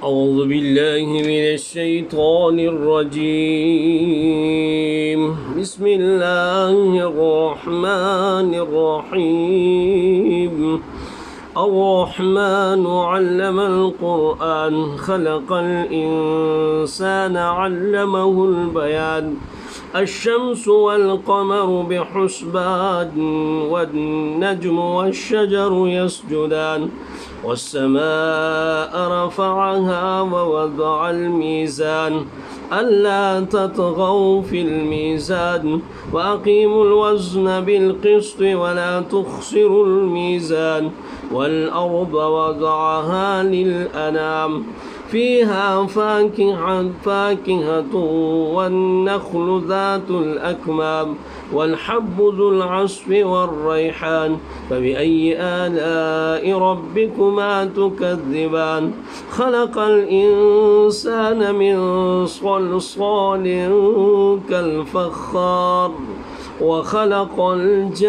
أعوذ بالله من الشيطان الرجيم. بسم الله الرحمن الرحيم. الرحمن علم القرآن خلق الإنسان علمه البيان. الشمس والقمر بحسبان والنجم والشجر يسجدان والسماء رفعها ووضع الميزان ألا تطغوا في الميزان وأقيموا الوزن بالقسط ولا تخسروا الميزان والأرض وضعها للأنام فيها فاكهة والنخل ذات الأكمام والحب ذو العصف والريحان فبأي آلاء ربكما تكذبان خلق الإنسان من صلصال كالفخار وخلق الجان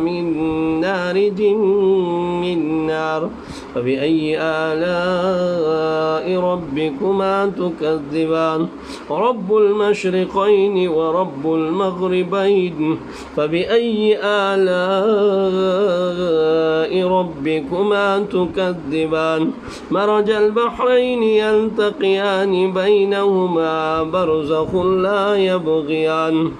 من مارج من نار فبأي آلاء ربكما تكذبان رب المشرقين ورب المغربين فبأي آلاء ربكما تكذبان مرج البحرين يلتقيان بينهما برزخ لا يبغيان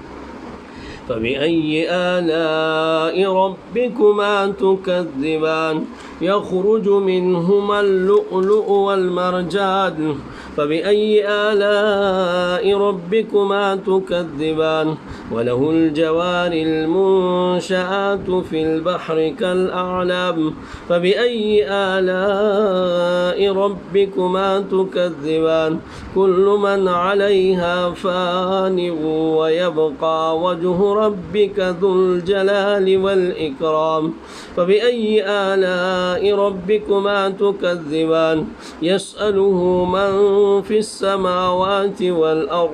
فبأي آلاء ربكما تكذبان يخرج منهما اللؤلؤ والمرجان فبأي آلاء ربكما تكذبان وله الجوار المنشآت في البحر كالأعلام فبأي آلاء ربكما تكذبان كل من عليها فان ويبقى وجه ربك ذو الجلال والإكرام فبأي آلاء ربكما تكذبان يسأله من في السماوات والأرض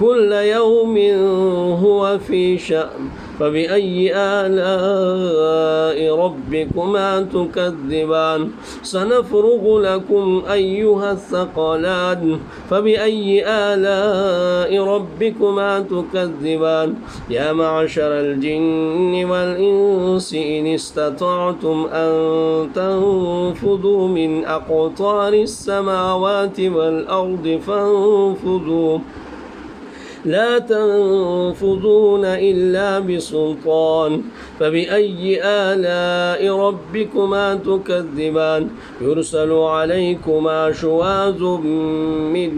كل يوم هو في شأن فبأي آلاء ربكما تكذبان سنفرغ لكم أيها الثقلان فبأي آلاء ربكما تكذبان يا معشر الجن والإنس إن استطعتم أن تنفذوا من أقطار السماوات والأرض فانفذوا لا تنفذون إلا بسلطان فبأي آلاء ربكما تكذبان يرسل عليكما شواظ من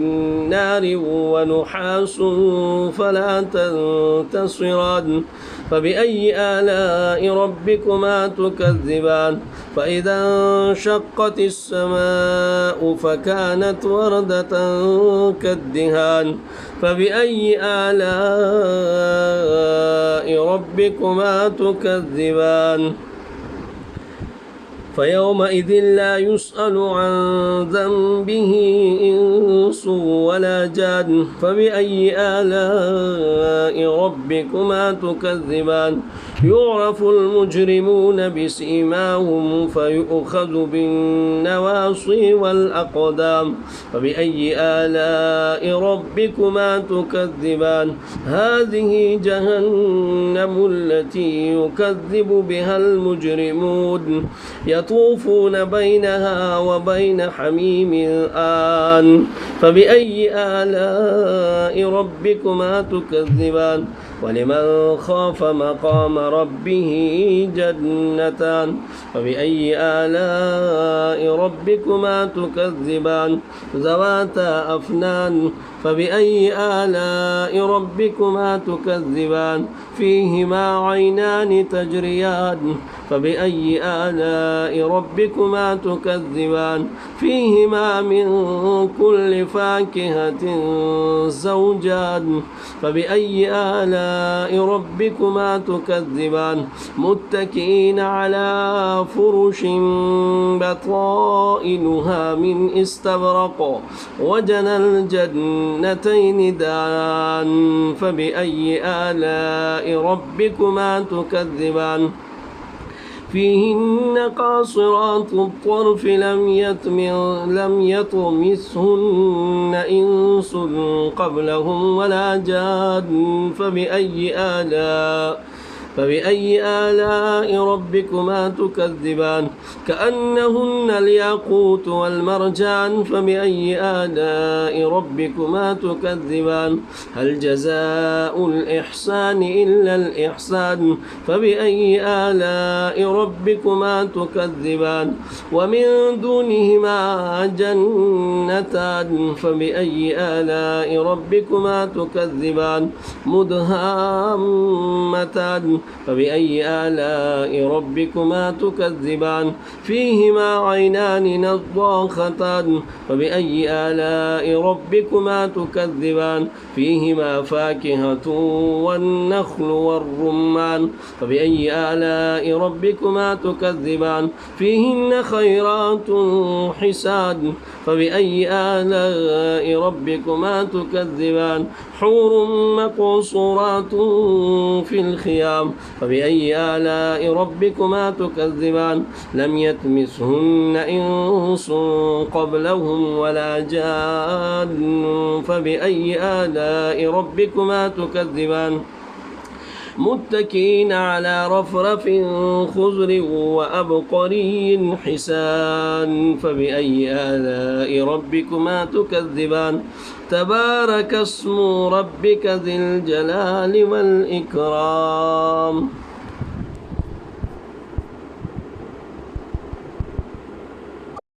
نار ونحاس فلا تنتصران فبأي آلاء ربكما تكذبان فإذا انشقت السماء فكانت وردة كالدهان فبأي آلاء ربكما تكذبان فيومئذ لا يسأل عن ذنبه إنس ولا جان فبأي آلاء ربكما تكذبان يعرف المجرمون بسيماهم فيؤخذ بالنواصي والأقدام فبأي آلاء ربكما تكذبان هذه جهنم التي يكذب بها المجرمون يطوفون بينها وبين حميم آن فبأي آلاء ربكما تكذبان ولمن خاف مقام ربه جنتان فبأي آلاء ربكما تكذبان ذواتا أفنان فبأي آلاء ربكما تكذبان فيهما عينان تجريان فبأي آلاء ربكما تكذبان فيهما من كل فاكهة زوجان فبأي آلاء ربكما تكذبان متكئين على فرش بطائنها من استبرق وجنى الجنتين دان فبأي آلاء ربكما تكذبان فيهن قاصرات الطرف لم يطمثهن إنس قبلهم ولا جان فبأي آلاء ربكما تكذبان كأنهن الياقوت والمرجان فبأي آلاء ربكما تكذبان هل جزاء الإحسان إلا الإحسان فبأي آلاء ربكما تكذبان ومن دونهما جنتان فبأي آلاء ربكما تكذبان مدهامتان فبأي آلاء ربكما تكذبان فيهما عينان نضاختان فبأي آلاء ربكما تكذبان فيهما فاكهة والنخل والرمان فبأي آلاء ربكما تكذبان فيهن خيرات حسان فبأي آلاء ربكما تكذبان حور مقصورات في الخيام فبأي آلاء ربكما تكذبان لم يطمثهن إنس قبلهم ولا جان فبأي آلاء ربكما تكذبان متكئين على رفرف خضر وأبقري حسان فبأي آلاء ربكما تكذبان تبارك اسم ربك ذي الجلال والإكرام.